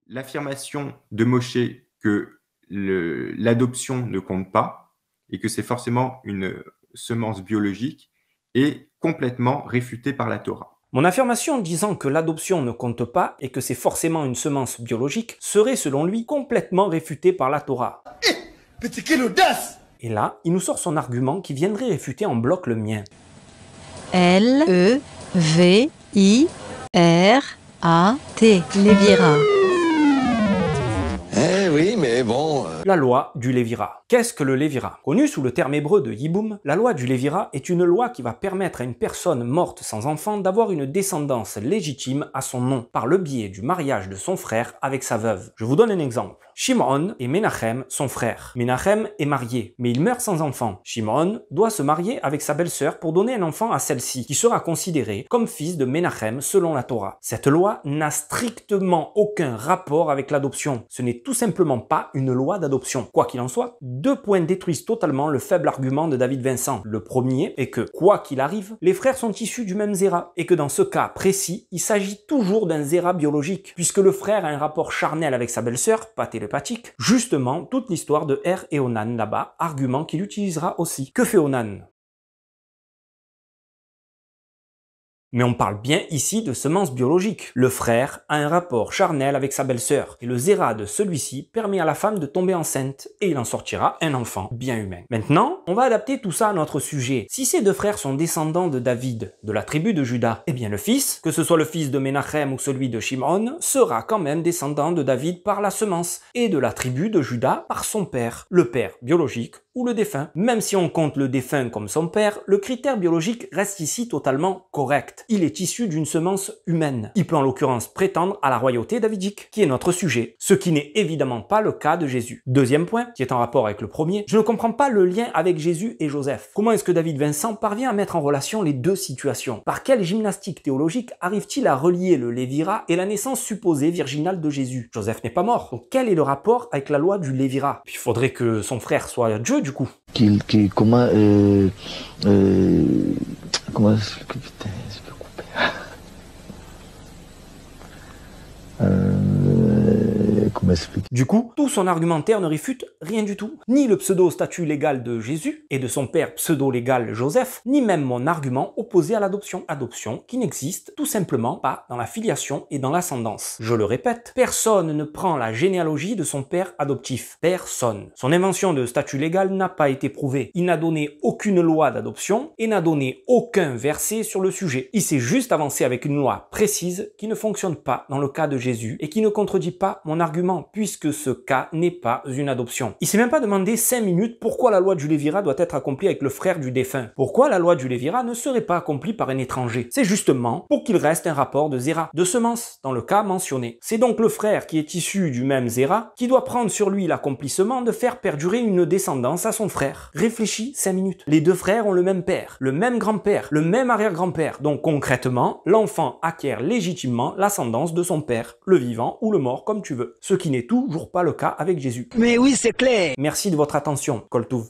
l'affirmation de Moshe que l'adoption ne compte pas et que c'est forcément une semence biologique est complètement réfutée par la Torah. Mon affirmation disant que l'adoption ne compte pas et que c'est forcément une semence biologique serait selon lui complètement réfutée par la Torah. Mais quelle audace! Et là, il nous sort son argument qui viendrait réfuter en bloc le mien. L-E-V-I-R-A-T, Lévira. Eh oui, mais bon... La loi du Lévira. Qu'est-ce que le Lévira? Connu sous le terme hébreu de Yiboum, la loi du Lévira est une loi qui va permettre à une personne morte sans enfant d'avoir une descendance légitime à son nom, par le biais du mariage de son frère avec sa veuve. Je vous donne un exemple. Shimon et Menachem sont frères. Menachem est marié, mais il meurt sans enfant. Shimon doit se marier avec sa belle-sœur pour donner un enfant à celle-ci, qui sera considéré comme fils de Menachem selon la Torah. Cette loi n'a strictement aucun rapport avec l'adoption. Ce n'est tout simplement pas une loi d'adoption. Quoi qu'il en soit, deux points détruisent totalement le faible argument de David Vincent. Le premier est que, quoi qu'il arrive, les frères sont issus du même zéra, et que dans ce cas précis, il s'agit toujours d'un zéra biologique, puisque le frère a un rapport charnel avec sa belle-sœur, pas télépathique. Justement, toute l'histoire de Er et Onan là-bas, argument qu'il utilisera aussi. Que fait Onan? Mais on parle bien ici de semences biologiques. Le frère a un rapport charnel avec sa belle-sœur, et le zéra de celui-ci permet à la femme de tomber enceinte, et il en sortira un enfant bien humain. Maintenant, on va adapter tout ça à notre sujet. Si ces deux frères sont descendants de David, de la tribu de Juda, eh bien le fils, que ce soit le fils de Menachem ou celui de Shimon, sera quand même descendant de David par la semence, et de la tribu de Juda par son père, le père biologique ou le défunt. Même si on compte le défunt comme son père, le critère biologique reste ici totalement correct. Il est issu d'une semence humaine. Il peut en l'occurrence prétendre à la royauté davidique, qui est notre sujet, ce qui n'est évidemment pas le cas de Jésus. Deuxième point, qui est en rapport avec le premier, je ne comprends pas le lien avec Jésus et Joseph. Comment est-ce que David Vincent parvient à mettre en relation les deux situations? Par quelle gymnastique théologique arrive-t-il à relier le Lévira et la naissance supposée virginale de Jésus? Joseph n'est pas mort. Donc quel est le rapport avec la loi du Lévira? Puis il faudrait que son frère soit Dieu du coup. Comment expliquer, putain, je peux couper. Comment expliquer? Du coup, tout son argumentaire ne réfute rien du tout. Ni le pseudo-statut légal de Jésus et de son père pseudo-légal Joseph, ni même mon argument opposé à l'adoption. Adoption qui n'existe tout simplement pas dans la filiation et dans l'ascendance. Je le répète, personne ne prend la généalogie de son père adoptif. Personne. Son invention de statut légal n'a pas été prouvée. Il n'a donné aucune loi d'adoption et n'a donné aucun verset sur le sujet. Il s'est juste avancé avec une loi précise qui ne fonctionne pas dans le cas de Jésus et qui ne contredit pas mon argument, puisque ce cas n'est pas une adoption. Il s'est même pas demandé 5 minutes pourquoi la loi du Lévira doit être accomplie avec le frère du défunt. Pourquoi la loi du Lévira ne serait pas accomplie par un étranger? C'est justement pour qu'il reste un rapport de zéra, de semence, dans le cas mentionné. C'est donc le frère qui est issu du même zéra qui doit prendre sur lui l'accomplissement de faire perdurer une descendance à son frère. Réfléchis 5 minutes. Les deux frères ont le même père, le même grand-père, le même arrière-grand-père. Donc concrètement, l'enfant acquiert légitimement l'ascendance de son père, le vivant ou le mort comme tu veux. Ce qui n'est toujours pas le cas avec Jésus. Mais oui, c'est clair! Merci de votre attention, Koltouv.